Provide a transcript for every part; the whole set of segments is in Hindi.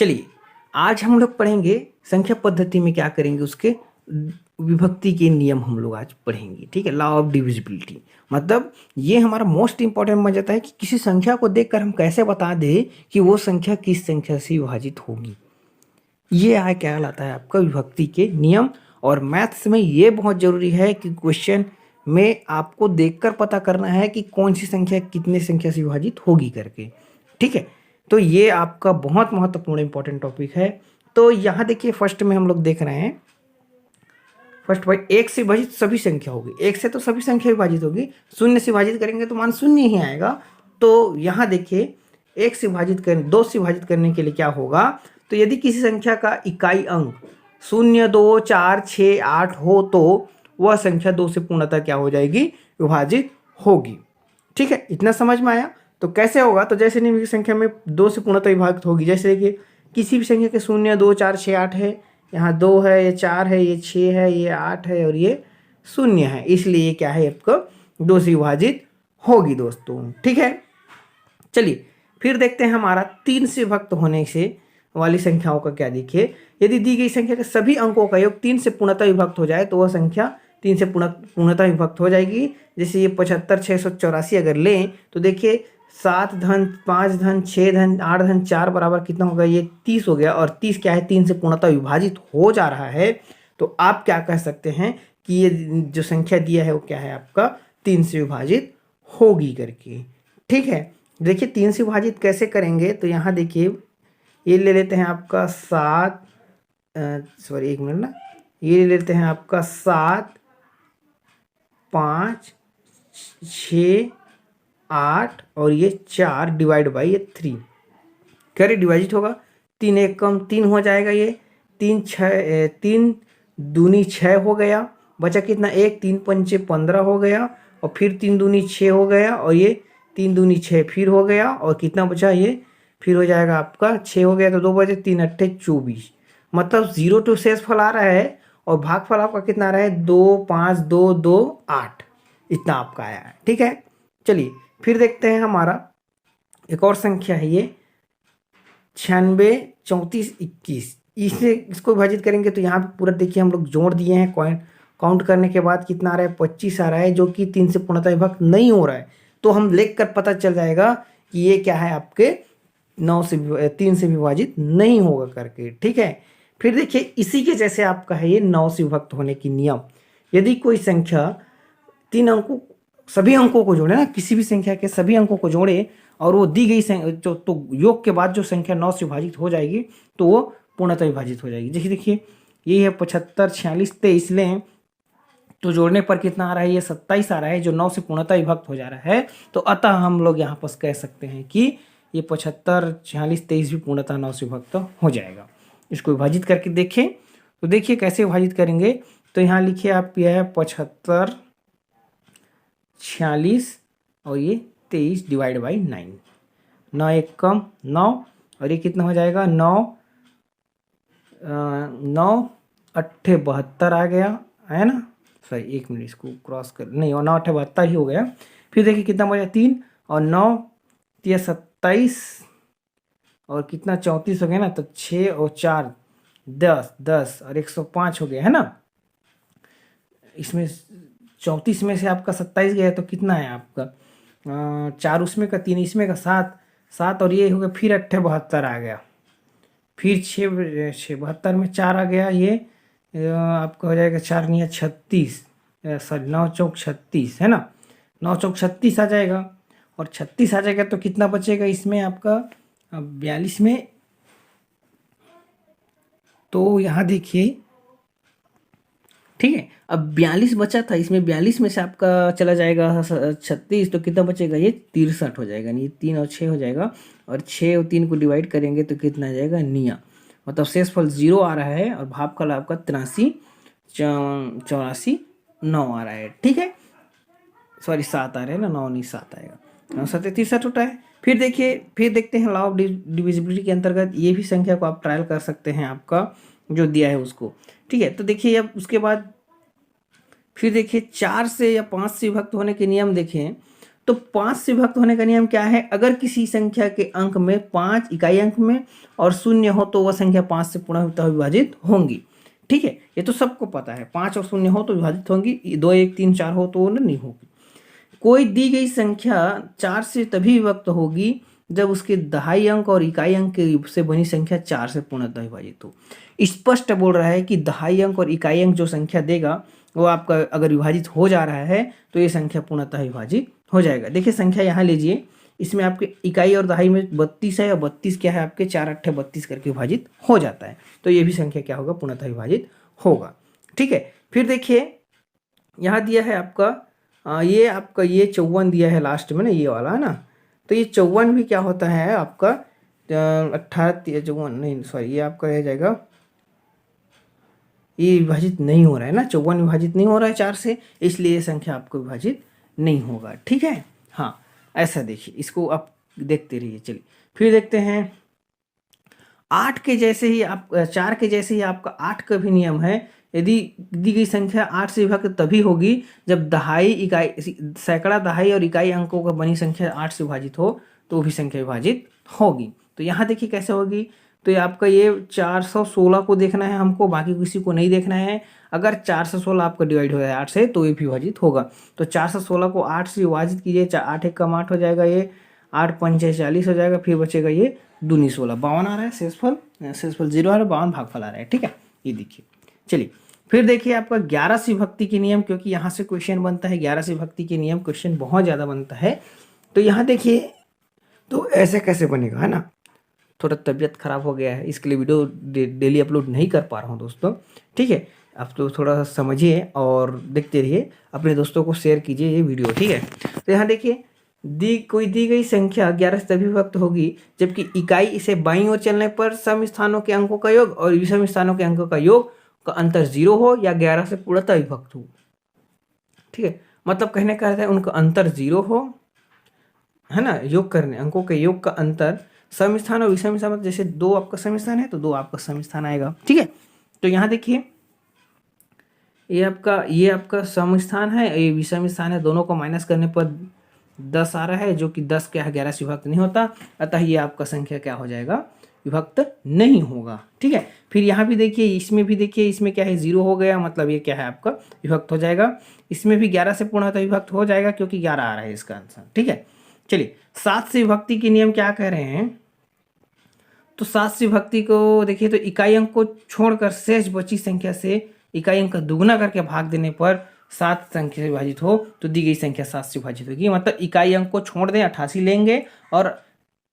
चलिए आज हम लोग पढ़ेंगे संख्या पद्धति में क्या करेंगे, उसके विभक्ति के नियम हम लोग आज पढ़ेंगे। ठीक है, लॉ ऑफ डिविजिबिलिटी। मतलब ये हमारा मोस्ट इंपॉर्टेंट बन जाता है कि किसी संख्या को देखकर हम कैसे बता दें कि वो संख्या किस संख्या से विभाजित होगी। ये आय क्या कहलाता है आपका विभक्ति के नियम। और मैथ्स में ये बहुत ज़रूरी है कि क्वेश्चन में आपको देखकर पता करना है कि कौन सी संख्या कितने संख्या से विभाजित होगी करके। ठीक है, तो ये आपका बहुत महत्वपूर्ण इंपॉर्टेंट टॉपिक है। तो यहाँ देखिए फर्स्ट में हम लोग देख रहे हैं, फर्स्ट भाई एक से विभाजित सभी संख्या होगी। एक से तो सभी संख्या विभाजित होगी, शून्य से विभाजित करेंगे तो मान शून्य ही आएगा। तो यहाँ देखिए एक से विभाजित कर दो से विभाजित करने के लिए क्या होगा, तो यदि किसी संख्या का इकाई अंक 0, 2, 4, 6, 8 हो तो वह संख्या 2 से पूर्णतः क्या हो जाएगी, विभाजित होगी। ठीक है, इतना समझ में आया। तो कैसे होगा, तो जैसे निम्नलिखित संख्या में 2 से पूर्णतः विभाजित होगी। जैसे कि किसी भी संख्या के 0, 2, 4, 6, 8 है, यहाँ 2 है, ये 4 है, ये 6 है, ये 8 है और ये 0 है, इसलिए ये क्या है आपको 2 से विभाजित होगी दोस्तों। ठीक है, चलिए फिर देखते हैं हमारा 3 से विभक्त होने से वाली संख्याओं का क्या। देखिए यदि दी गई संख्या के सभी अंकों का योग 3 से पूर्णतः विभक्त हो जाए तो वह संख्या 3 से पूर्णतः विभक्त हो जाएगी। जैसे ये 75 684 अगर लें तो देखिए 7 धन 5 धन 6 धन 8 धन 4 बराबर कितना होगा, ये 30 हो गया। और 30 क्या है, 3 से पूर्णतः विभाजित हो जा रहा है। तो आप क्या कह सकते हैं कि ये जो संख्या दिया है वो क्या है आपका 3 से विभाजित होगी करके। ठीक है, देखिए 3 से विभाजित कैसे करेंगे, तो यहाँ देखिए ये ले लेते हैं आपका 7, सॉरी एक मिनट ना, ये ले लेते हैं आपका 7, 5, 6, 8 और ये 4 डिवाइड बाई ये 3 करे डिवाइड होगा। 3 एक कम 3 हो जाएगा, ये 3 दूनी 6 हो गया। बचा कितना, 1 3 पंचे 15 हो गया और फिर 3 दूनी 6 हो गया और ये 3 दूनी 6 फिर हो गया और कितना बचा, ये फिर हो जाएगा आपका 6 हो गया। तो 2 बचे 3 अट्ठे 24, मतलब 0 टू शेषफल आ रहा है और भागफल आपका कितना आ रहा है 2 5 2 2 8, इतना आपका आया है। ठीक है, चलिए फिर देखते हैं हमारा एक और संख्या है, ये 96 34 21। इसको विभाजित करेंगे तो यहाँ पे पूरा देखिए हम लोग जोड़ दिए हैं, काउंट करने के बाद कितना आ रहा है 25 आ रहा है, जो कि 3 से पूर्णतः विभक्त नहीं हो रहा है। तो हम लिख कर पता चल जाएगा कि ये क्या है आपके 3 से विभाजित नहीं होगा करके। ठीक है, फिर देखिए इसी के जैसे आपका है ये 9 से विभक्त होने की नियम। यदि कोई संख्या 3 अंकों सभी अंकों को जोड़े ना, किसी भी संख्या के सभी अंकों को जोड़े और वो दी गई जो तो योग के बाद जो संख्या 9 से विभाजित हो जाएगी तो वो पूर्णतः विभाजित हो जाएगी। देखिए ये है 75 46 23 लें तो जोड़ने पर कितना आ रहा है, ये 27 आ रहा है, जो 9 से पूर्णतः विभक्त हो जा रहा है। तो अतः हम लोग यहाँ पर कह सकते हैं कि ये 75 46 23 भी पूर्णतः 9 से विभक्त हो जाएगा। इसको विभाजित करके देखें तो देखिए कैसे विभाजित करेंगे। तो यहाँ लिखिए आप, यह है 75 46 और ये 23 डिवाइड बाई 9, 9 एक कम 9 और ये कितना हो जाएगा 9 अट्ठे 72 आ गया है ना। सॉरी एक मिनट, इसको क्रॉस कर नहीं, और 9 अट्ठे 72 ही हो गया। फिर देखिए कितना बचा 3 और 9 3 27 और कितना 34 हो गया ना। तो 6 और 4 10 10 और 105 हो गया है ना। इसमें 34 में से आपका 27 गया तो कितना है आपका 4 उसमें का 3 इसमें का 7 7 और ये हो गया फिर 8 72 आ गया। फिर 6 72 में 4 आ गया, ये आपका हो जाएगा 4 नहीं 36, सॉरी 9 चौक 36 है ना। 9 चौक 36 आ जाएगा और 36 आ जाएगा तो कितना बचेगा इसमें आपका 42 में। तो यहाँ देखिए ठीक है, अब 42 बचा था, इसमें 42 में से आपका चला जाएगा 36 तो कितना बचेगा, ये 63 हो जाएगा। ये 3 और 6 हो जाएगा और 6 और 3 को डिवाइड करेंगे तो कितना आ जाएगा निया, मतलब शेषफल 0 आ रहा है और भागफल आपका 83 84 9 आ रहा है। ठीक है, सॉरी 7 आ रहे हैं ना, 9 नहीं 7 आएगा, 9 7 63 होता है। फिर देखिए फिर देखते हैं लॉ ऑफ डिविजिबिलिटी के अंतर्गत ये भी संख्या को आप ट्रायल कर सकते हैं, आपका जो दिया है उसको। ठीक है, तो देखिए अब उसके बाद फिर देखिए 4 से या 5 से विभक्त होने के नियम देखें तो 5 से विभक्त होने का नियम क्या है? अगर किसी संख्या के अंक में 5 इकाई अंक में और 0 हो तो वह संख्या 5 से पूर्णतः विभाजित होंगी। ठीक है, ये तो सबको पता है, 5 और 0 हो तो विभाजित होंगी, 2 1 3 4 हो तो नहीं होगी। कोई दी गई संख्या 4 से तभी विभक्त होगी जब उसके दहाई अंक और इकाई अंक से बनी संख्या 4 से पूर्णतः विभाजित हो। स्पष्ट बोल रहा है कि दहाई अंक और इकाई अंक जो संख्या देगा वो आपका अगर विभाजित हो जा रहा है तो ये संख्या पूर्णतः विभाजित हो जाएगा। देखिए संख्या यहाँ लीजिए, इसमें आपके इकाई और दहाई में 32 है और 32 क्या है आपके 4 8 32 करके विभाजित हो जाता है, तो ये भी संख्या क्या होगा? पूर्णतः विभाजित होगा। ठीक है, फिर देखिए यहाँ दिया है आपका ये 54 दिया है लास्ट में ना, ये वाला है ना, तो ये 54 भी क्या होता है आपका 18 54 नहीं सॉरी, ये आपका रह जाएगा, ये विभाजित नहीं हो रहा है ना, 54 विभाजित नहीं हो रहा है 4 से, इसलिए ये संख्या आपको विभाजित नहीं होगा। ठीक है, हाँ ऐसा देखिए, इसको आप देखते रहिए। चलिए फिर देखते हैं 8 के जैसे ही आप 4 के जैसे ही आपका 8 का भी नियम है। यदि दी गई संख्या 8 से विभक्त तभी होगी जब दहाई इकाई सैकड़ा दहाई और इकाई अंकों का बनी संख्या 8 से विभाजित हो तो वो भी संख्या विभाजित होगी। तो यहाँ देखिए कैसे होगी, तो ये आपका ये 416 को देखना है हमको, बाकी किसी को नहीं देखना है। अगर 416 आपका डिवाइड हो जाए 8 से तो ये भी विभाजित होगा। तो 416 को 8 से विभाजित कीजिए, 8 एक कम 8 हो जाएगा, ये 8 पंचे 40 हो जाएगा, फिर बचेगा ये 2 16 52 आ रहा है, शेषफल 0 आ रहा है, 52 भागफल आ रहा है। ठीक है, ये देखिए। चलिए फिर देखिए आपका 11 से विभक्ति के नियम, क्योंकि यहाँ से क्वेश्चन बनता है 11 से विभक्ति के नियम, क्वेश्चन बहुत ज़्यादा बनता है। तो यहाँ देखिए, तो ऐसे कैसे बनेगा, है ना, थोड़ा तबीयत खराब हो गया है, इसके लिए वीडियो डेली अपलोड नहीं कर पा रहा हूँ दोस्तों। ठीक है, आप तो थोड़ा समझिए और देखते रहिए, अपने दोस्तों को शेयर कीजिए ये वीडियो। ठीक है, तो यहाँ देखिए कोई दी गई संख्या 11 से तभी विभक्त होगी जबकि इकाई इसे बाईं ओर चलने पर सम स्थानों के अंकों का योग और विषम स्थानों के अंकों का योग का अंतर 0 हो या 11 से पूर्णतः विभक्त हो। ठीक है, मतलब कहने का अर्थ है उनका अंतर 0 हो, है ना, योग करने अंकों के योग का अंतर सम स्थान और विषम स्थान, जैसे 2 आपका सम स्थान है तो 2 आपका सम स्थान आएगा। ठीक है, तो यहाँ देखिए ये आपका सम स्थान है, ये विषम स्थान है, दोनों को माइनस करने पर 10 आ रहा है, जो कि 10 क्या है 11 से विभक्त नहीं होता, अतः ये आपका संख्या क्या हो जाएगा? विभक्त नहीं होगा। ठीक है, फिर यहाँ भी देखिए, इसमें भी देखिए, इसमें क्या है 0 हो गया, मतलब ये क्या है आपका विभक्त हो जाएगा। इसमें भी 11 से पूर्णतः विभक्त हो जाएगा क्योंकि 11 आ रहा है इसका आंसर। ठीक है, चलिए 7 से विभक्ति के नियम क्या कह रहे हैं, तो 7 से विभक्ति को देखिए, तो इकाई अंक को छोड़कर शेष बची संख्या से इकाई अंक का दुगुना करके भाग देने पर 7 संख्या से विभाजित हो तो दी गई संख्या 7 से विभाजित होगी। मतलब इकाई अंक को छोड़ दें 88 लेंगे और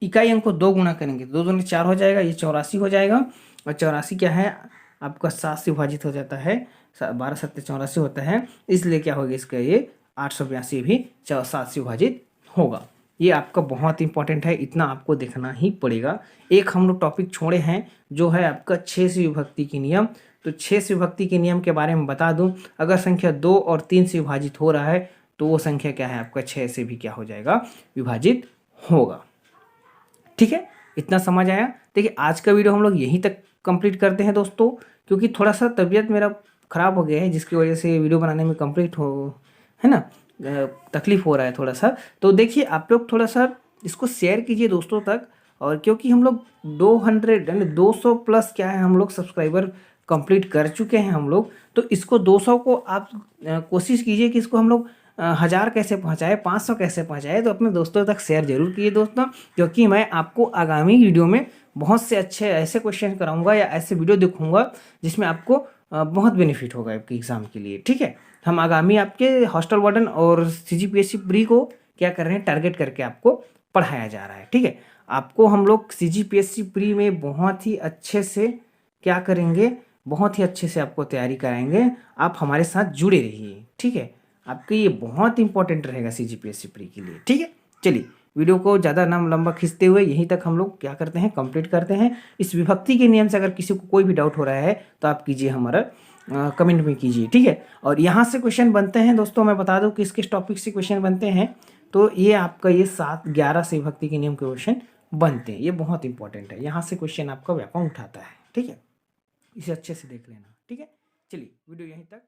इकाई अंक को 2 गुना करेंगे, 2 दूनी 4 हो जाएगा, ये 84 हो जाएगा। और 84 क्या है आपका 7 से विभाजित हो जाता है, 12 7 84 होता है, इसलिए क्या होगा इसका ये 882 भी 7 से विभाजित होगा। ये आपका बहुत इंपॉर्टेंट है, इतना आपको देखना ही पड़ेगा। एक हम लोग टॉपिक छोड़े हैं जो है आपका 6 से विभक्ति के नियम। तो 6 से विभक्ति के नियम के बारे में बता दूं, अगर संख्या 2 और 3 से विभाजित हो रहा है तो वो संख्या क्या है आपका 6 से भी क्या हो जाएगा? विभाजित होगा। ठीक है, इतना समझ आया। देखिए आज का वीडियो हम लोग यहीं तक कंप्लीट करते हैं दोस्तों, क्योंकि थोड़ा सा तबीयत मेरा ख़राब हो गया है जिसकी वजह से वीडियो बनाने में कंप्लीट हो, है ना, तकलीफ हो रहा है थोड़ा सा। तो देखिए आप लोग थोड़ा सा इसको शेयर कीजिए दोस्तों तक, और क्योंकि हम लोग 200 प्लस क्या है हम लोग सब्सक्राइबर कंप्लीट कर चुके हैं हम लोग, तो इसको 200 को आप कोशिश कीजिए कि इसको हम लोग 1000 कैसे पहुंचाए, 500 कैसे पहुंचाए। तो अपने दोस्तों तक शेयर जरूर कीजिए दोस्तों, क्योंकि मैं आपको आगामी वीडियो में बहुत से अच्छे ऐसे क्वेश्चन कराऊंगा या ऐसे वीडियो दिखाऊंगा जिसमें आपको बहुत बेनिफिट होगा आपके एग्जाम के लिए। ठीक है, हम आगामी आपके हॉस्टल वार्डन और CGPSC प्री को क्या कर रहे हैं, टारगेट करके आपको पढ़ाया जा रहा है। ठीक है, आपको हम लोग CGPSC प्री में बहुत ही अच्छे से क्या करेंगे, बहुत ही अच्छे से आपको तैयारी कराएंगे। आप हमारे साथ जुड़े रहिए। ठीक है, आपके ये बहुत इंपॉर्टेंट रहेगा CGPSC प्री के लिए। ठीक है, चलिए वीडियो को ज़्यादा लंबा खींचते हुए यहीं तक हम लोग क्या करते हैं, कंप्लीट करते हैं। इस विभक्ति के नियम से अगर किसी को कोई भी डाउट हो रहा है तो आप कीजिए, हमारा कमेंट में कीजिए। ठीक है, और यहाँ से क्वेश्चन बनते हैं दोस्तों, मैं बता दूँ किस किस टॉपिक से क्वेश्चन बनते हैं। तो ये आपका ये 7-11 से विभक्ति के नियम के क्वेश्चन बनते हैं, ये बहुत इंपॉर्टेंट है। यहाँ से क्वेश्चन आपका व्यापक उठाता है। ठीक है, इसे अच्छे से देख लेना। ठीक है, चलिए वीडियो यहीं तक